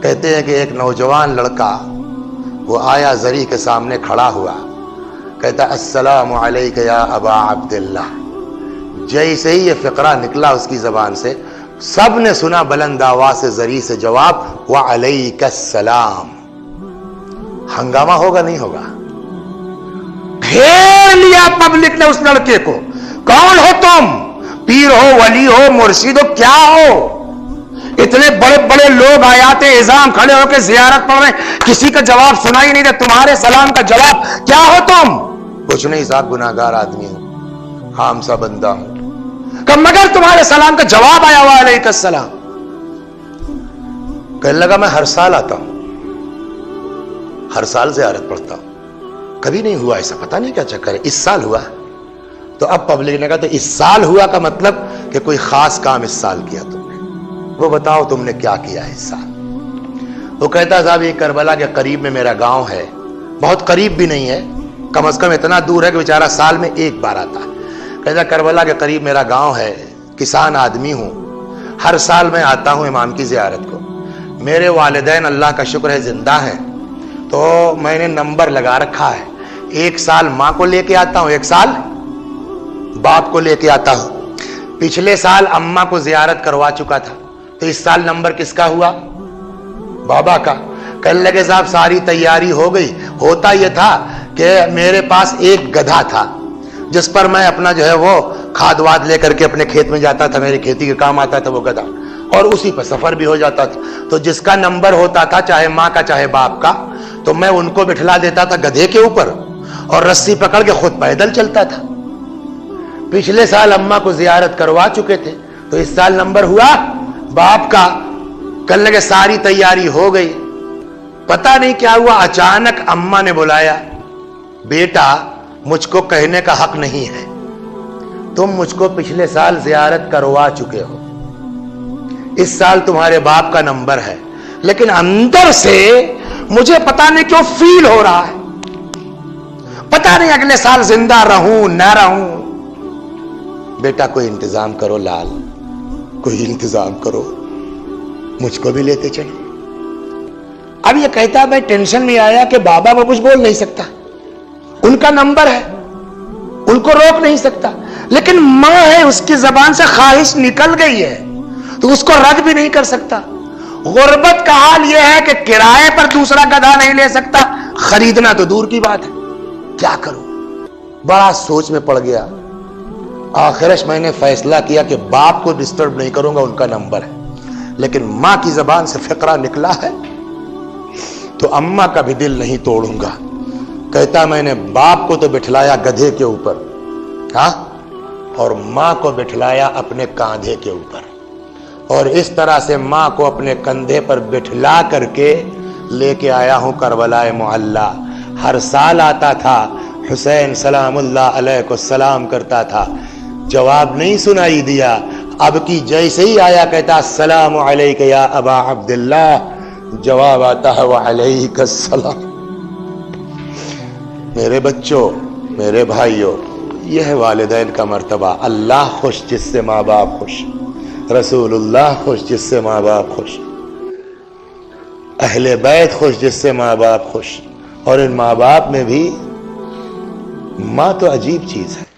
کہتے ہیں کہ ایک نوجوان لڑکا وہ آیا زری کے سامنے کھڑا ہوا، کہتا السلام علیک یا ابا عبداللہ۔ جیسے ہی یہ فقرہ نکلا اس کی زبان سے، سب نے سنا بلند آواز سے زری سے جواب وعلیک السلام۔ ہنگامہ ہوگا نہیں ہوگا؟ گھیر لیا پبلک نے اس لڑکے کو، کون ہو تم؟ پیر ہو، ولی ہو، مرشد ہو، کیا ہو؟ اتنے بڑے بڑے لوگ آیات اعظام کھڑے ہو کے زیارت پڑھ رہے ہیں، کسی کا جواب سنا ہی نہیں دے، تمہارے سلام کا جواب کیا ہو تم؟ کچھ نہیں صاحب، گناہگار آدمی ہوں، عام سا بندہ ہوں۔ کہ مگر تمہارے سلام کا جواب آیا ہوا علیہ السلام۔ کہنے لگا میں ہر سال آتا ہوں، ہر سال زیارت پڑھتا ہوں، کبھی نہیں ہوا ایسا، پتہ نہیں کیا چکر ہے، اس سال ہوا۔ تو اب پبلک نے کہا تو اس سال ہوا کا مطلب کہ کوئی خاص کام اس سال کیا تم نے، وہ بتاؤ تم نے کیا کیا ہے اس سال۔ وہ کہتا صاحب یہ کربلا کے قریب میں میرا گاؤں ہے، بہت قریب بھی نہیں ہے، کم از کم اتنا دور ہے کہ بیچارہ سال میں ایک بار آتا ہے۔ کہتا کربلا کے قریب میرا گاؤں ہے، کسان آدمی ہوں، ہر سال میں آتا ہوں امام کی زیارت کو۔ میرے والدین اللہ کا شکر ہے زندہ ہیں، تو میں نے نمبر لگا رکھا ہے، ایک سال ماں کو لے کے آتا ہوں، ایک سال باپ کو لے کے آتا ہوں۔ پچھلے سال اماں کو زیارت کروا چکا تھا، تو اس سال نمبر کس کا ہوا؟ بابا کا۔ کہنے لگے صاحب ساری تیاری ہو گئی، ہوتا یہ تھا کہ میرے پاس ایک گدھا تھا جس پر میں اپنا جو ہے وہ کھاد واد لے کر کے اپنے کھیت میں جاتا تھا، میری کھیتی کے کام آتا تھا وہ گدھا، اور اسی پر سفر بھی ہو جاتا تھا۔ تو جس کا نمبر ہوتا تھا، چاہے ماں کا چاہے باپ کا، تو میں ان کو بٹھلا دیتا تھا گدھے کے اوپر اور رسی پکڑ کے خود پیدل چلتا تھا۔ پچھلے سال اماں کو زیارت کروا چکے تھے، تو اس سال نمبر ہوا باپ کا۔ کہنے لگے ساری تیاری ہو گئی، پتہ نہیں کیا ہوا، اچانک اماں نے بلایا، بیٹا مجھ کو کہنے کا حق نہیں ہے، تم مجھ کو پچھلے سال زیارت کروا چکے ہو، اس سال تمہارے باپ کا نمبر ہے، لیکن اندر سے مجھے پتہ نہیں کیوں فیل ہو رہا ہے، پتہ نہیں اگلے سال زندہ رہوں نہ رہوں۔ بیٹا کوئی انتظام کرو لال، کوئی انتظام کرو، مجھ کو بھی لیتے چلو۔ اب یہ کہتا میں ٹینشن میں آیا کہ بابا وہ کچھ بول نہیں سکتا، ان کا نمبر ہے، ان کو روک نہیں سکتا، لیکن ماں ہے، اس کی زبان سے خواہش نکل گئی ہے تو اس کو رد بھی نہیں کر سکتا۔ غربت کا حال یہ ہے کہ کرائے پر دوسرا گدھا نہیں لے سکتا، خریدنا تو دور کی بات ہے، کیا کروں؟ بڑا سوچ میں پڑ گیا۔ آخرش میں نے فیصلہ کیا کہ باپ کو ڈسٹرب نہیں کروں گا، ان کا نمبر ہے، لیکن ماں کی زبان سے فقرہ نکلا ہے تو اماں کا بھی دل نہیں توڑوں گا۔ کہتا میں نے باپ کو تو بٹھلایا گدھے کے اوپر، ہاں، اور ماں کو بٹھلایا اپنے کاندھے کے اوپر، اور اس طرح سے ماں کو اپنے کندھے پر بٹھلا کر کے لے کے آیا ہوں کربلا معلی۔ ہر سال آتا تھا، حسین سلام اللہ علیہ کو سلام کرتا تھا، جواب نہیں سنائی دیا۔ اب کی جیسے ہی آیا کہتا السلام علیک یا ابا عبداللہ، جواب آتا ہے وعلیک السلام۔ میرے بچوں، میرے بھائیوں، یہ ہے والدین کا مرتبہ۔ اللہ خوش جس سے ماں باپ خوش، رسول اللہ خوش جس سے ماں باپ خوش، اہل بیت خوش جس سے ماں باپ خوش، اور ان ماں باپ میں بھی ماں تو عجیب چیز ہے۔